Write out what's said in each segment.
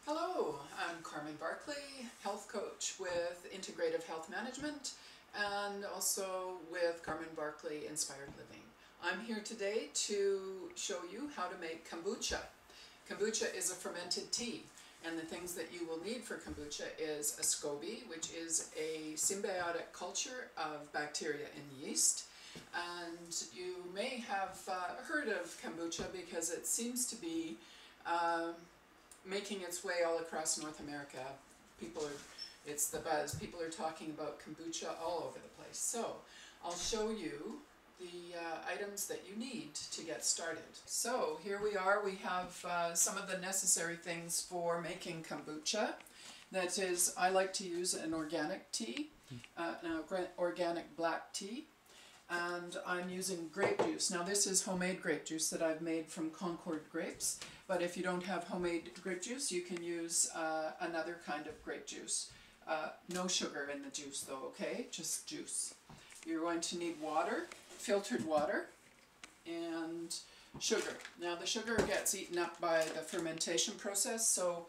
Hello, I'm Carmen Barkley, health coach with Integrative Health Management and also with Carmen Barkley Inspired Living. I'm here today to show you how to make kombucha. Kombucha is a fermented tea, and the things that you will need for kombucha is a SCOBY, which is a symbiotic culture of bacteria and yeast. And you may have heard of kombucha because it seems to be making its way all across North America. It's the buzz. People are talking about kombucha all over the place. So I'll show you the items that you need to get started. So here we are. We have some of the necessary things for making kombucha. That is, I like to use an organic tea, an organic black tea. And I'm using grape juice. Now this is homemade grape juice that I've made from Concord grapes, but if you don't have homemade grape juice, you can use another kind of grape juice. No sugar in the juice though, okay? Just juice. You're going to need water, filtered water, and sugar. Now the sugar gets eaten up by the fermentation process, so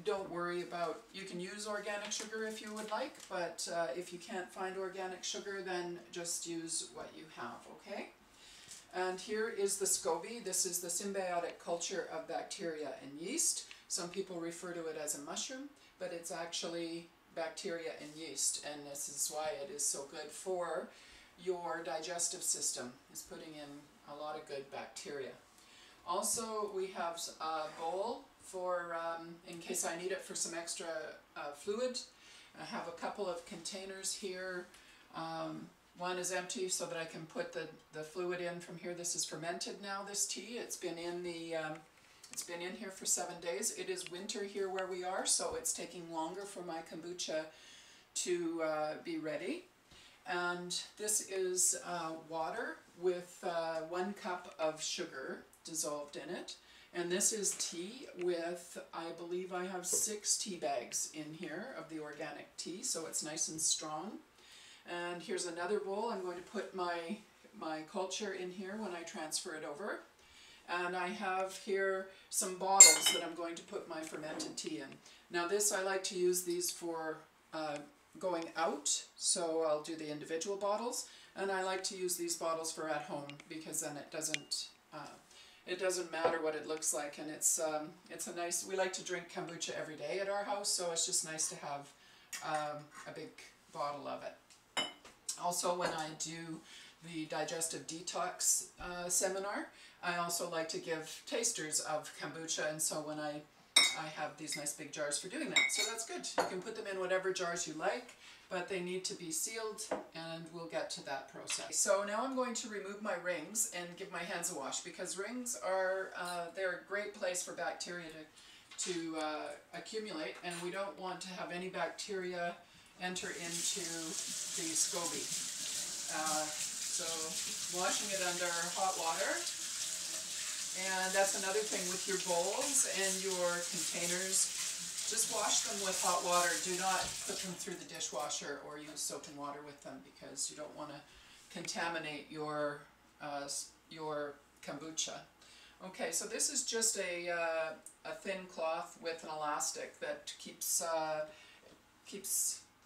don't worry about, you can use organic sugar if you would like, but if you can't find organic sugar, then just use what you have, okay? And here is the SCOBY. This is the symbiotic culture of bacteria and yeast. Some people refer to it as a mushroom, but it's actually bacteria and yeast, and this is why it is so good for your digestive system, is putting in a lot of good bacteria. Also, we have a bowl for, in case I need it for some extra fluid. I have a couple of containers here. One is empty so that I can put the fluid in from here. This is fermented now, this tea. It's been in here for 7 days. It is winter here where we are, so it's taking longer for my kombucha to be ready. And this is water with 1 cup of sugar dissolved in it. And this is tea with, I believe I have 6 tea bags in here of the organic tea, so it's nice and strong. And here's another bowl. I'm going to put my culture in here when I transfer it over. And I have here some bottles that I'm going to put my fermented tea in. Now this, I like to use these for going out, so I'll do the individual bottles. And I like to use these bottles for at home because then it doesn't matter what it looks like, and it's a nice, we like to drink kombucha every day at our house, so it's just nice to have a big bottle of it. Also, when I do the digestive detox seminar, I also like to give tasters of kombucha, and so when I have these nice big jars for doing that, so that's good. You can put them in whatever jars you like, but they need to be sealed, and we'll get to that process. So now I'm going to remove my rings and give my hands a wash, because rings are, they're a great place for bacteria to accumulate, and we don't want to have any bacteria enter into the SCOBY. So washing it under hot water. And that's another thing with your bowls and your containers. Just wash them with hot water. Do not put them through the dishwasher or use soap and water with them, because you don't want to contaminate your kombucha. Okay, so this is just a thin cloth with an elastic that keeps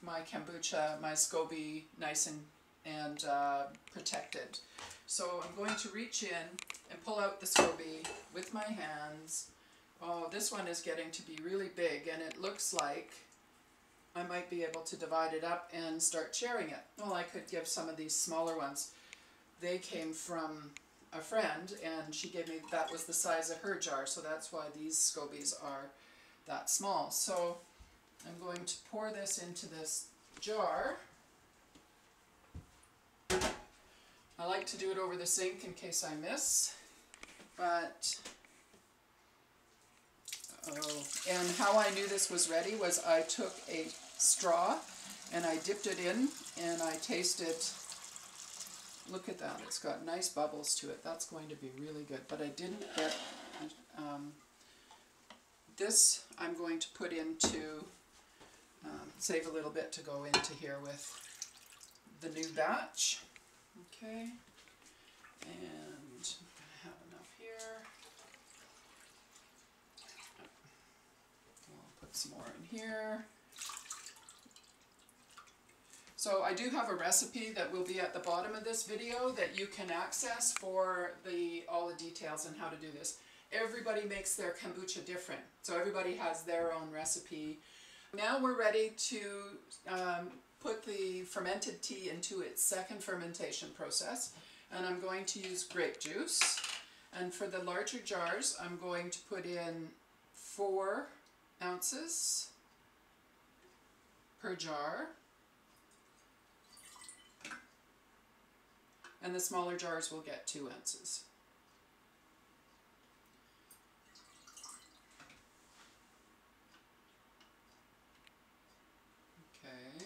my kombucha, my SCOBY, nice and protected. So I'm going to reach in and pull out the SCOBY with my hands. Oh, this one is getting to be really big, and it looks like I might be able to divide it up and start sharing it. Well, I could give some of these smaller ones. They came from a friend, and she gave me, that was the size of her jar, so that's why these SCOBYs are that small. So I'm going to pour this into this jar. I like to do it over the sink in case I miss, but and how I knew this was ready was I took a straw and I dipped it in and I tasted. Look at that, it's got nice bubbles to it. That's going to be really good, but I didn't get this. I'm going to put into, save a little bit to go into here with the new batch. Okay, and I'm going to have enough here. some more in here. So I do have a recipe that will be at the bottom of this video that you can access for all the details on how to do this. Everybody makes their kombucha different, so everybody has their own recipe. Now we're ready to put the fermented tea into its second fermentation process, and I'm going to use grape juice. And for the larger jars, I'm going to put in 4 ounces per jar. And the smaller jars will get 2 ounces. Okay.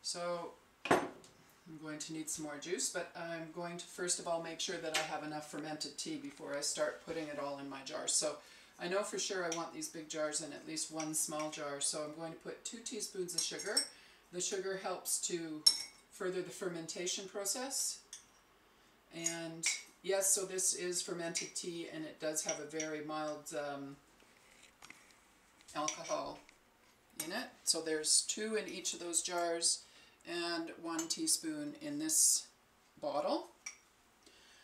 So I'm going to need some more juice, but I'm going to first of all make sure that I have enough fermented tea before I start putting it all in my jars. So I know for sure I want these big jars in at least 1 small jar, so I'm going to put 2 teaspoons of sugar. The sugar helps to further the fermentation process. And yes, so this is fermented tea, and it does have a very mild alcohol in it. So there's 2 in each of those jars and 1 teaspoon in this bottle.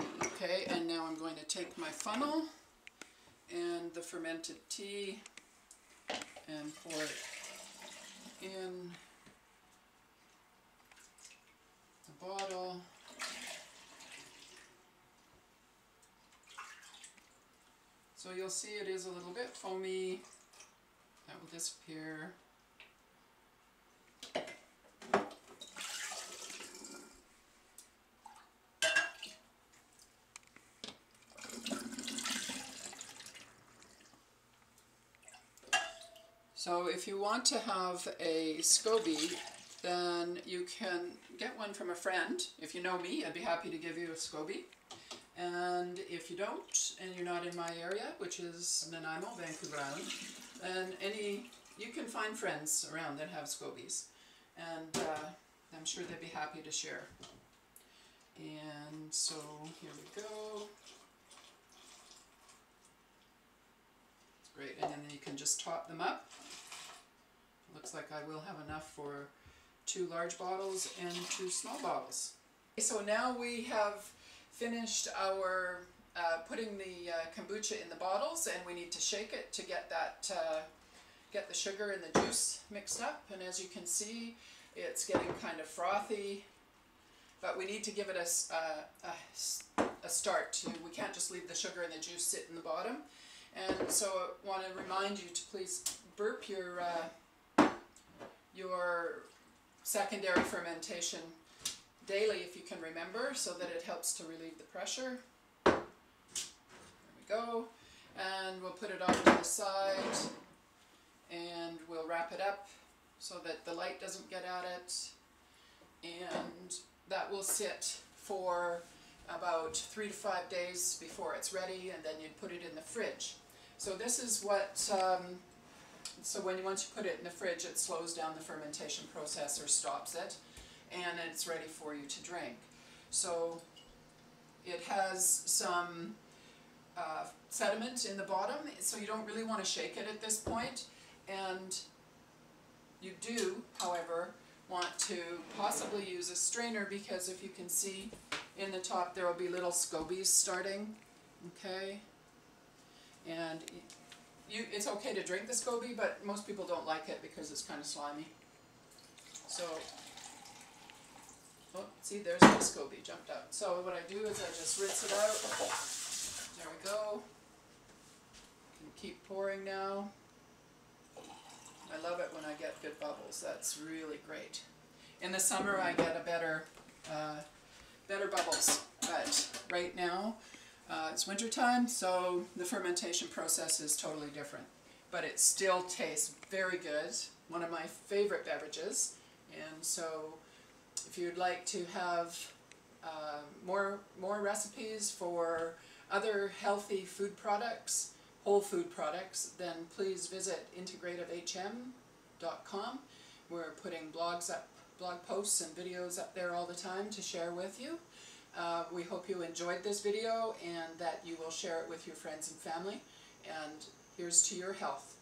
Okay, and now I'm going to take my funnel and the fermented tea and pour it in the bottle. So you'll see it is a little bit foamy. That will disappear. So if you want to have a SCOBY, then you can get one from a friend. If you know me, I'd be happy to give you a SCOBY. And if you don't, and you're not in my area, which is Nanaimo, Vancouver Island, then you can find friends around that have SCOBYs. And I'm sure they'd be happy to share. And so here we go. It's great, and then you can just top them up. Looks like I will have enough for 2 large bottles and 2 small bottles. So now we have finished our putting the kombucha in the bottles, and we need to shake it to get that get the sugar and the juice mixed up. And as you can see, it's getting kind of frothy, but we need to give it a start. We can't just leave the sugar and the juice sit in the bottom. And so I want to remind you to please burp your secondary fermentation daily if you can remember, so that it helps to relieve the pressure. There we go. And we'll put it off to the side, and we'll wrap it up so that the light doesn't get at it. And that will sit for about 3 to 5 days before it's ready, and then you'd put it in the fridge. So this is what, so once you put it in the fridge, it slows down the fermentation process or stops it, and it's ready for you to drink. So it has some sediment in the bottom, so you don't really want to shake it at this point. And you do, however, want to possibly use a strainer, because if you can see in the top there will be little SCOBYs starting. Okay, and it's okay to drink the SCOBY, but most people don't like it because it's kind of slimy. So, oh, see, there's my SCOBY jumped out. So what I do is I just rinse it out. There we go. Can keep pouring now. I love it when I get good bubbles. That's really great. In the summer I get a better bubbles, but right now it's winter time, so the fermentation process is totally different. But it still tastes very good. One of my favorite beverages. And so if you'd like to have more recipes for other healthy food products, whole food products, then please visit integrativehm.com. We're putting blog posts and videos up there all the time to share with you. We hope you enjoyed this video and that you will share it with your friends and family. And Here's to your health.